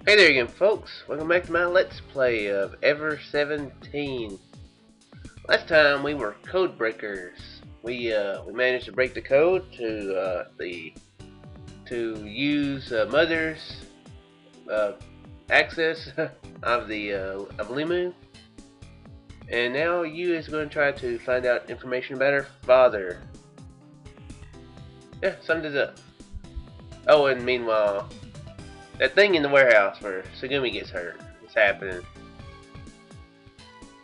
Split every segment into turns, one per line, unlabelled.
Hey there again, folks. Welcome back to my Let's Play of Ever17. Last time we were code breakers. We managed to break the code to use Mother's uh, access of LeMU, and now you is going to try to find out information about her father. Yeah, something's up. Oh, and meanwhile, that thing in the warehouse where Sugumi gets hurt is happening.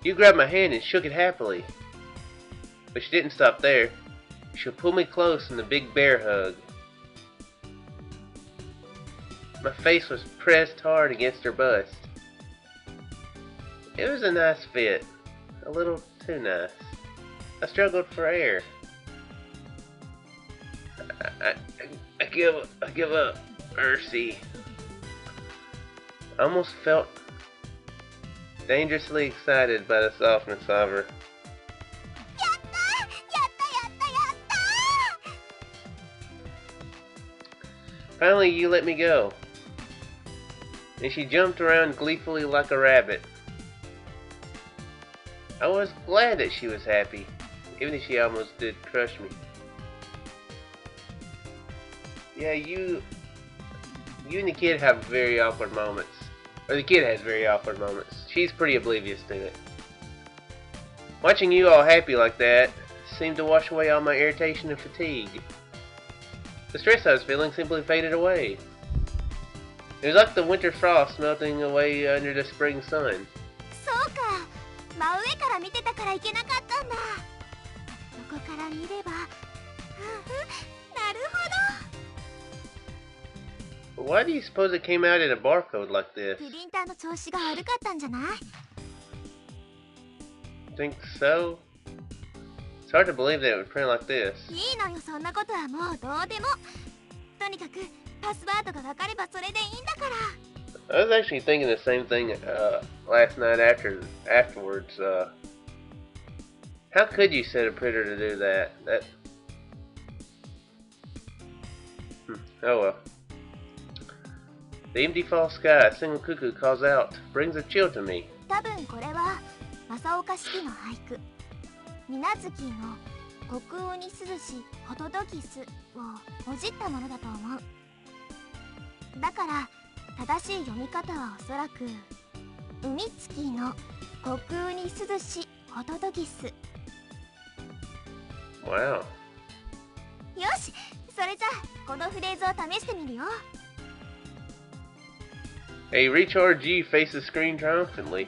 You grabbed my hand and shook it happily. But she didn't stop there. She pulled me close in a big bear hug. My face was pressed hard against her bust. It was a nice fit. A little too nice. I struggled for air. I give up. Mercy. I almost felt dangerously excited by the softness of her. Finally, you let me go. And she jumped around gleefully like a rabbit. I was glad that she was happy, even if she almost did crush me. Yeah, you and the kid have very awkward moments. Or the kid has very awkward moments. She's pretty oblivious to it. Watching you all happy like that seemed to wash away all my irritation and fatigue. The stress I was feeling simply faded away. It was like the winter frost melting away under the spring sun. But why do you suppose it came out in a barcode like this? Think so? It's hard to believe that it would print like this. I was actually thinking the same thing last night afterwards. How could you set a printer to do that? Oh well. The empty fall sky, a single cuckoo calls out, brings a chill to me. Wow. A recharge G faces the screen triumphantly.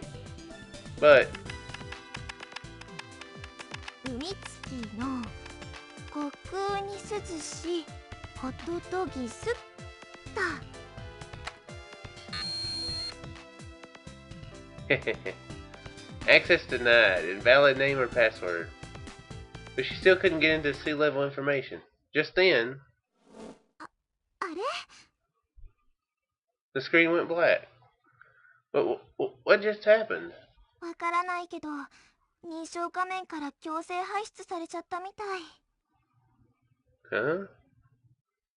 But access denied, invalid name or password. But she still couldn't get into sea level information. Just then, the screen went black. What just happened? Huh?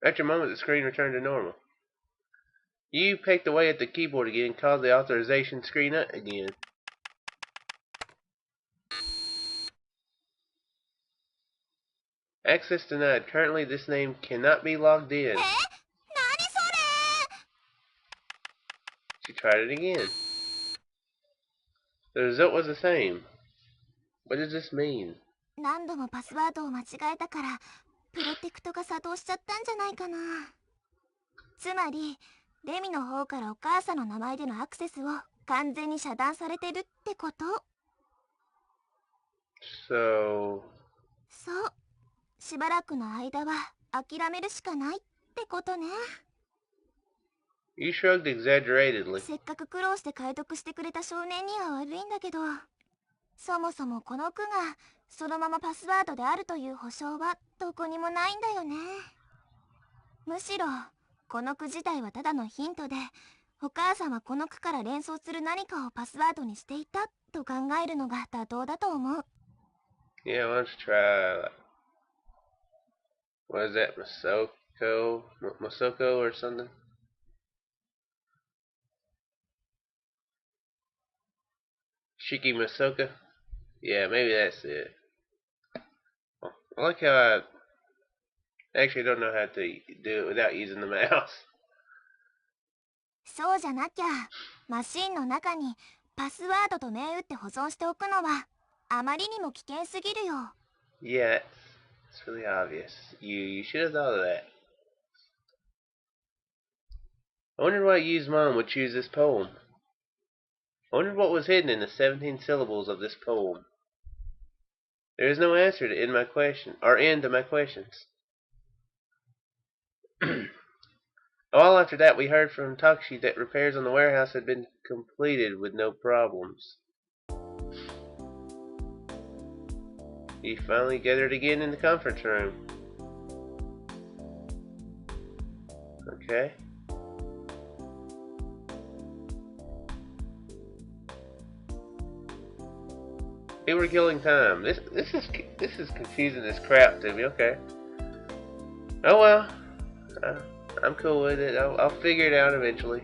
After a moment, the screen returned to normal. You picked away at the keyboard again and called the authorization screen up again. Access denied. Currently, this name cannot be logged in. She tried it again. The result was the same. What does this mean? So... You shrugged exaggeratedly. Yeah, let's try. What is that? Masoko or something? Shiki Masoka? Yeah, maybe that's it. I like how I actually don't know how to do it without using the mouse.
そうじゃなきゃ、マシンの中にパスワードと銘打って保存しておくのはあまりにも危険すぎるよ。
Yeah, it's really obvious. You should have thought of that. I wondered why Yu's mom would choose this poem. I wondered what was hidden in the 17 syllables of this poem. There is no answer to end to my questions. A while after that, we heard from Takeshi that repairs on the warehouse had been completed with no problems. He finally gathered again in the conference room. Okay. They were killing time. This is confusing as crap to me. Okay. Oh well. I'm cool with it. I'll figure it out eventually.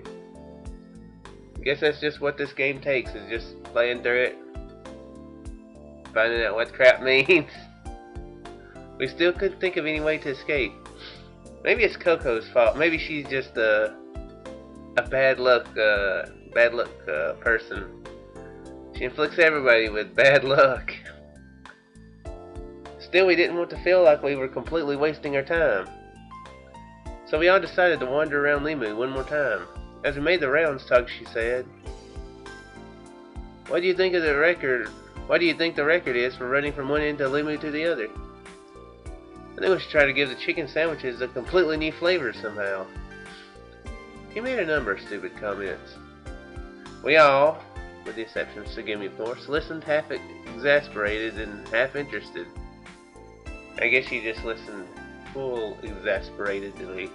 I guess that's just what this game takes, is just playing through it, finding out what crap means. We still couldn't think of any way to escape. Maybe it's Coco's fault. Maybe she's just a bad luck person. She inflicts everybody with bad luck. Still, we didn't want to feel like we were completely wasting our time. So we all decided to wander around LeMU one more time. As we made the rounds, Takeshi said, What do you think the record is for running from one end of LeMU to the other? I think we should try to give the chicken sandwiches a completely new flavor somehow. He made a number of stupid comments. We all, with the exception of Sugimi of course, listened half exasperated and half interested. I guess he just listened full exasperatedly.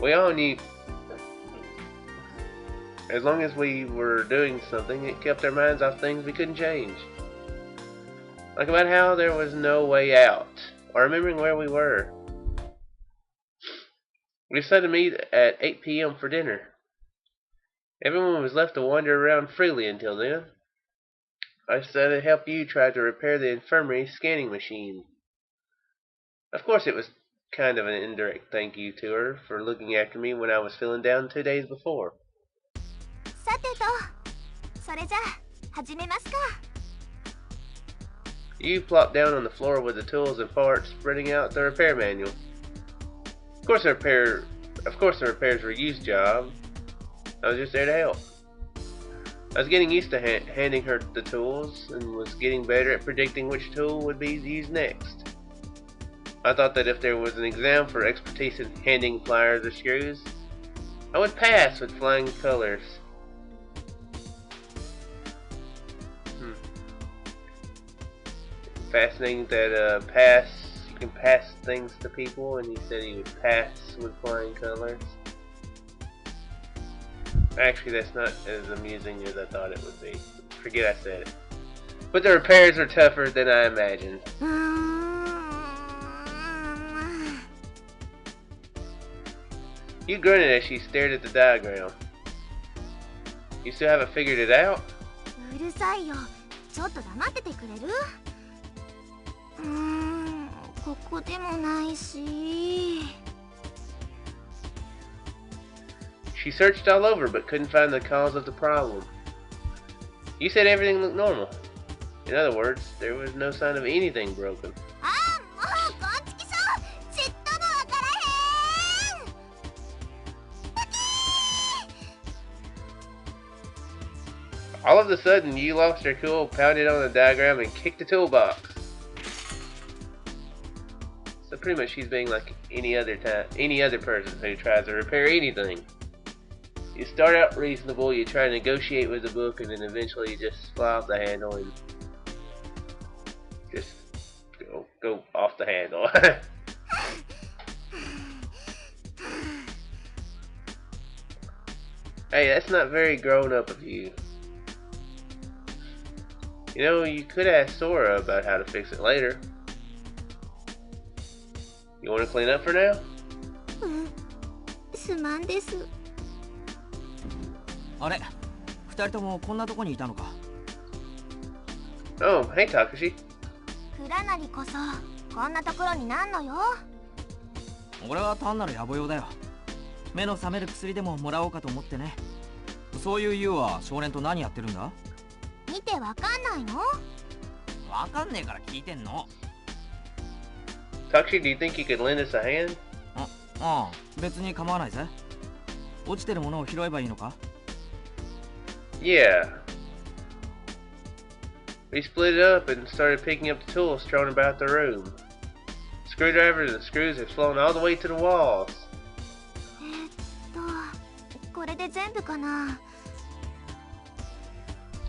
We all knew as long as we were doing something, it kept our minds off things we couldn't change. Like about how there was no way out, or remembering where we were. We decided to meet at 8 p.m. for dinner. Everyone was left to wander around freely until then. I decided to help you try to repair the infirmary scanning machine. Of course, it was kind of an indirect thank you to her for looking after me when I was feeling down 2 days before.
さてと、それじゃあ始めますか。
You plopped down on the floor with the tools and parts, spreading out the repair manual. Of course, the repairs were Yu's job. I was just there to help. I was getting used to handing her the tools and was getting better at predicting which tool would be used next. I thought that if there was an exam for expertise in handing pliers or screws, I would pass with flying colors. Fascinating that you can pass things to people, and he said he would pass with flying colors. Actually, that's not as amusing as I thought it would be. Forget I said it. But the repairs are tougher than I imagined. You grunted as she stared at the diagram. You still haven't figured it out?
うるさいよ。ちょっと黙っててくれる？ここでもないし。
She searched all over but couldn't find the cause of the problem. You said everything looked normal. In other words, there was no sign of anything broken. All of a sudden, you lost her cool, pounded on the diagram, and kicked the toolbox. So pretty much she's being like any other person who tries to repair anything. You start out reasonable, you try to negotiate with the book, and then eventually you just fly off the handle and just go off the handle. Hey, that's not very grown up of you. You know, you could ask Sora about how to fix it later. You want to clean up for now?
すまんです。
あれ、二人ともこんなとこにいたのか。
Oh, hey Takeshi.
倉成こそこんなところになんのよ。
俺は単なる野暮用だよ。目の覚める薬でももらおうかと思ってね。そういうユウは少年と何やってるんだ？
見てわかんないの？
わかんねえから聞いてんの。
Takeshi, do you think you could lend us a hand?
ああ、別に構わないぜ。落ちてるものを拾えばいいのか？
Yeah. We split it up and started picking up the tools strewn about the room. Screwdrivers and screws have flown all the way to the walls.
これで全部かな。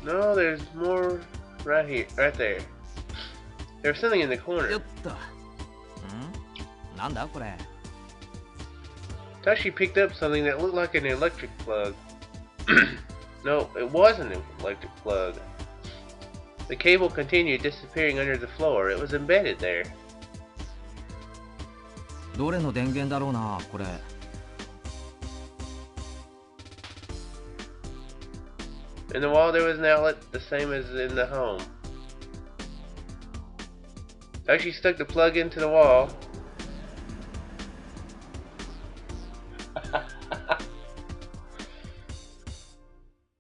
No, there's more right here, right there. There's something in the
よ
corner.
っと。なんだこれ。
Takeshi picked up something that looked like an electric plug. No, it wasn't an electric plug. The cable continued disappearing under the floor. It was embedded there.
どれの電源だろうな、これ。
In the wall there was an outlet the same as in the home. Takeshi stuck the plug into the wall.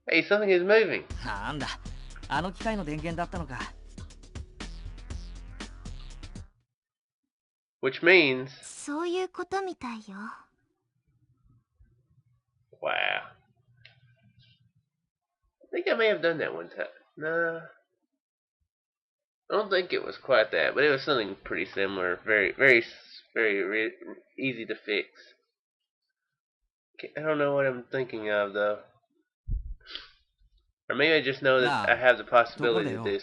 Hey, something is moving.
なんだ、あの機械の電源だったのか。
Which means...
そういうことみたいよ。
Wow. I think I may have done that one time. Nah. I don't think it was quite that, but it was something pretty similar. Very easy to fix. I don't know what I'm thinking of, though. Or maybe I just know that I have the possibility to do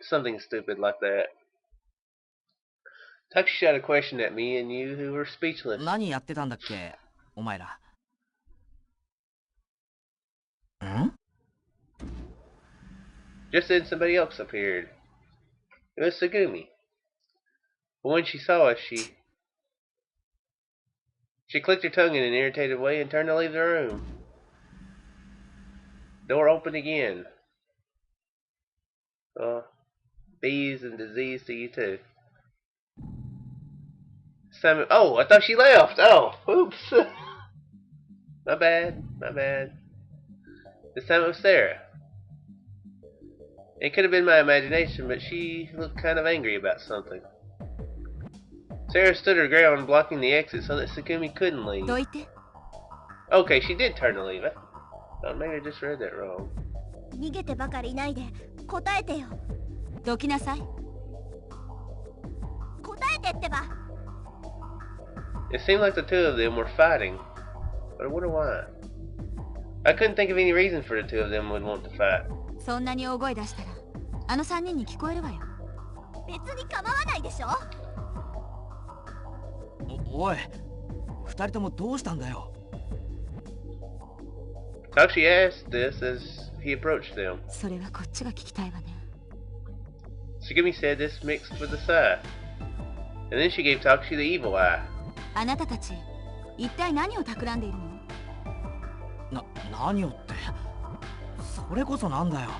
something stupid like that. Takeshi shot a question at me and you who were speechless.
何やってたんだっけ、お前ら。ん？
Just then somebody else appeared. It was Tsugumi. But when she saw us, she clicked her tongue in an irritated way and turned to leave the room. Door opened again. Bees and disease to you too. Simon, oh, I thought she left. Oh, oops. My bad. This time it was Sarah. It could have been my imagination, but she looked kind of angry about something. Sarah stood her ground, blocking the exit so that Tsugumi couldn't leave. Okay, she did turn to leave. Maybe I just read that wrong.
逃げてばかりいないで答えてよ。どきなさい。答えてってば。
It seemed like the two of them were fighting, but I wonder why. I couldn't think of any reason for the two of them would want to fight.
そんなに大声出したらあの3人に聞こえるわよ。別に構わないでしょ。
おい、2人ともどうしたんだよ。
Takeshi asked this as he approached them.
それはこっちが聞きたいわね。
Tsugumi said this mixed with a sigh, and then she gave Takeshi the evil eye.
あなたたち、一体何を企んでいるの？
何をって、それこそなんだよ。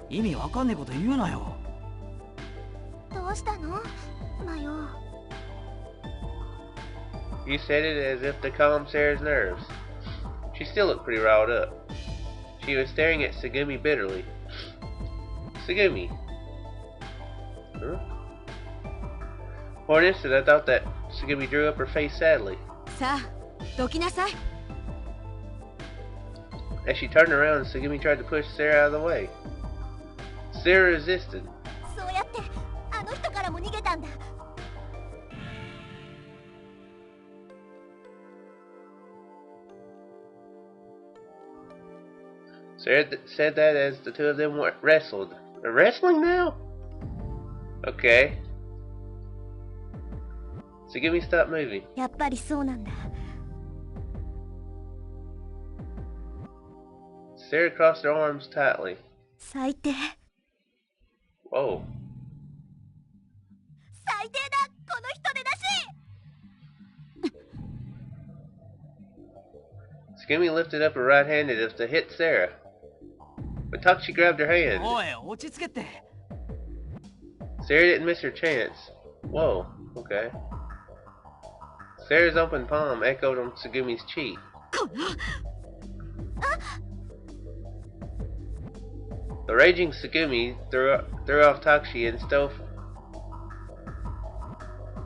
意味わかんねえこと言うなよ。
どうしたの？マヨ。
You said it as if to calm Sarah's nerves. She still looked pretty riled up. She was staring at Tsugumi bitterly. Tsugumi. Huh? For an instant, I thought that Tsugumi drew up her face sadly.
さあ、どきなさい。
As she turned around, Tsugumi tried to push Sarah out of the way. Sarah resisted.
そうやってあの人からも逃げたんだ。
Sarah said that as the two of them wrestled. They're wrestling now? Okay. Tsugumi stopped moving.
やっぱりそうなんだ。
Sarah crossed her arms tightly.
最低。
Whoa.
最低だ、この人でなし。
Tsugumi lifted up her right hand as if to hit Sarah. But Takeshi grabbed her hand.
おい、落ち着けって。
Sarah didn't miss her chance. Whoa, okay. Sarah's open palm echoed on Tsugumi's cheek. The raging Tsugumi threw off Takeshi and stole.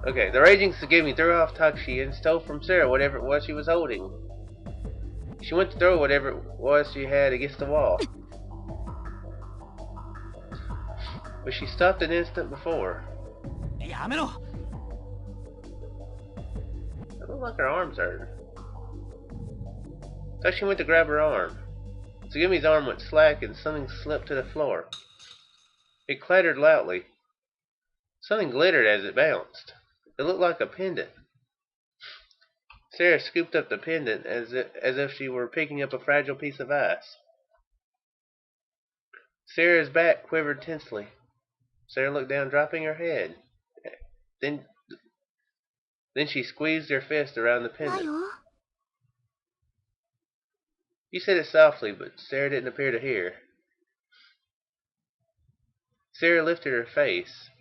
Okay, the raging Tsugumi threw off Takeshi and stole from Sarah whatever it was she was holding. She went to throw whatever it was she had against the wall, but she stopped an instant before. It looked like her arms hurt. So she went to grab her arm. Tsugumi's arm went slack and something slipped to the floor. It clattered loudly. Something glittered as it bounced. It looked like a pendant. Sarah scooped up the pendant as if she were picking up a fragile piece of ice. Sarah's back quivered tensely. Sarah looked down, dropping her head. Then she squeezed her fist around the pendant. She said it softly, but Sarah didn't appear to hear. Sarah lifted her face.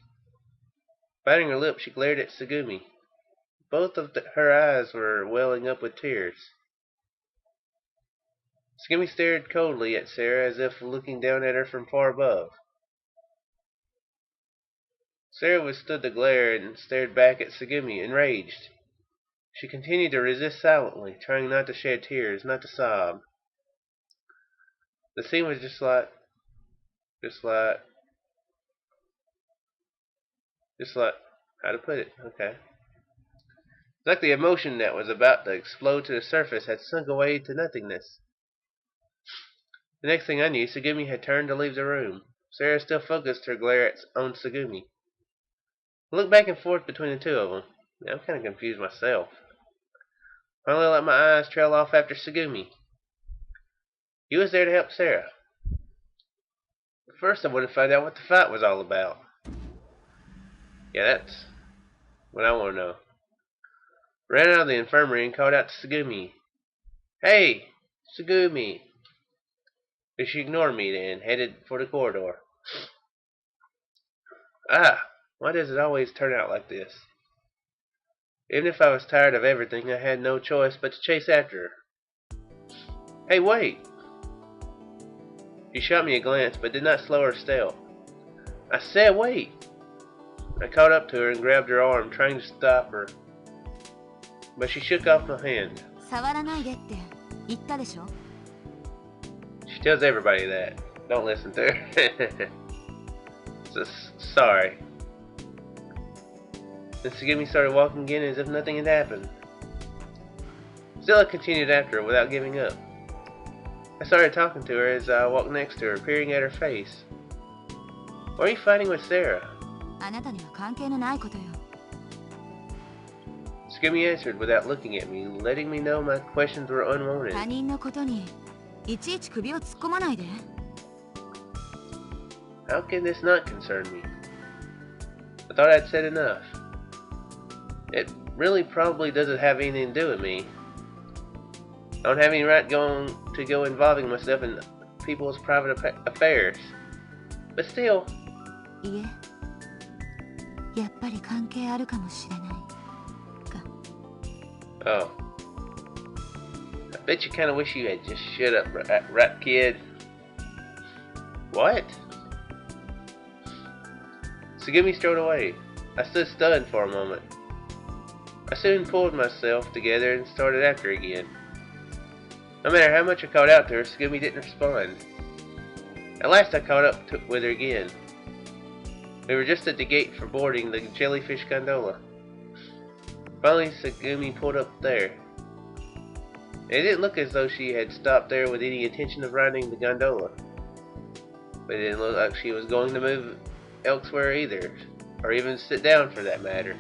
Biting her lip, she glared at Tsugumi. Both of her eyes were welling up with tears. Tsugumi stared coldly at Sarah as if looking down at her from far above. Sarah withstood the glare and stared back at Tsugumi, enraged. She continued to resist silently, trying not to shed tears, not to sob. The scene was just like how to put it, okay. It's like the emotion that was about to explode to the surface had sunk away to nothingness. The next thing I knew, Tsugumi had turned to leave the room. Sarah still focused her glare on Tsugumi. I looked back and forth between the two of them. I'm kind of confused myself. Finally, I let my eyes trail off after Tsugumi. He was there to help Sarah. But first, I wanted to find out what the fight was all about. Yeah, that's what I want to know. Ran out of the infirmary and called out to Tsugumi. Hey, Tsugumi! But she ignored me then, headed for the corridor. Why does it always turn out like this? Even if I was tired of everything, I had no choice but to chase after her. Hey, wait! She shot me a glance, but did not slow her step. I said wait! I caught up to her and grabbed her arm, trying to stop her. But she shook off my hand. She tells everybody that. Don't listen to her. Sorry. Then Tsugumi started walking again as if nothing had happened. Still, I continued after her without giving up. I started talking to her as I walked next to her, peering at her face. Why are you fighting with Sarah? Tsugumi answered without looking at me, letting me know my questions were unwanted. How can this not concern me? I thought I'd said enough. It really probably doesn't have anything to do with me. I don't have any right to go involving myself in people's private affairs. But still. Oh. I bet you kind of wish you had just shut up, right, kid? What? Tsugumi strode away. I stood stunned for a moment. I soon pulled myself together and started after her again. No matter how much I called out to her, Tsugumi didn't respond. At last I caught up with her again. We were just at the gate for boarding the jellyfish gondola. Finally, Tsugumi pulled up there. It didn't look as though she had stopped there with any intention of riding the gondola. But it didn't look like she was going to move elsewhere either, or even sit down for that matter.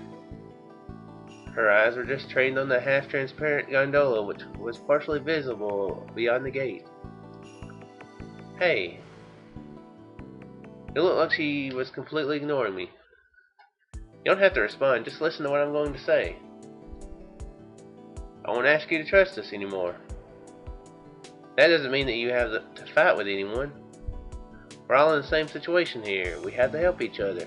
Her eyes were just trained on the half-transparent gondola, which was partially visible beyond the gate. Hey. It looked like she was completely ignoring me. You don't have to respond, just listen to what I'm going to say. I won't ask you to trust us anymore. That doesn't mean that you have to fight with anyone. We're all in the same situation here. We have to help each other.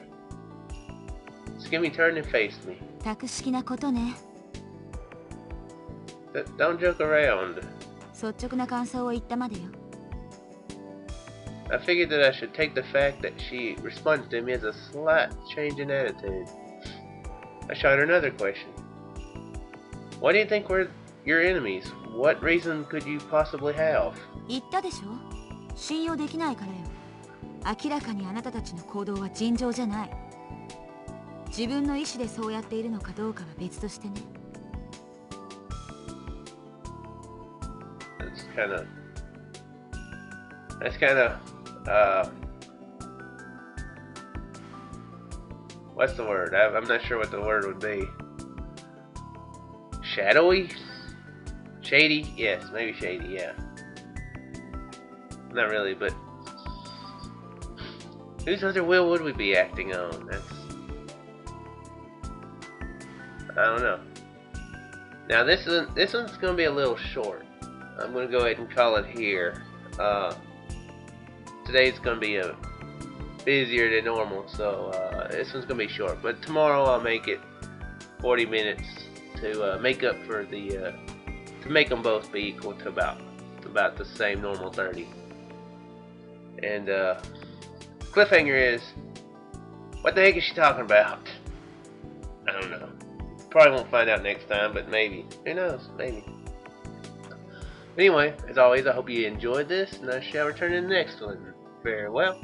Skimmy turned and faced me.
格式なことね。
Don't joke around.
率直な感想を言ったまでよ。
I figured that I should take the fact that she responded to me as a slight change in attitude. I shot her another question. Why do you think we're your enemies? What reason could you possibly have?
言ったでしょ。信用できないからよ。明らかにあなたたちの行動は尋常じゃない。自分の意思でそうやっているのかどうかは別としてね。
That's kind of what's the word? I'm not sure what the word would be. Shadowy? Shady? Yes, maybe shady, yeah. Not really, but whose other will would we be acting on? I don't know. Now this one's gonna be a little short. I'm gonna go ahead and call it here. Today's gonna be busier than normal, so this one's gonna be short. But tomorrow I'll make it 40 minutes to make up for the to make them both be equal to about the same normal 30. And cliffhanger is, what the heck is she talking about? I don't know. Probably won't find out next time, but maybe. Who knows? Maybe. Anyway, as always, I hope you enjoyed this, and I shall return in the next one. Farewell.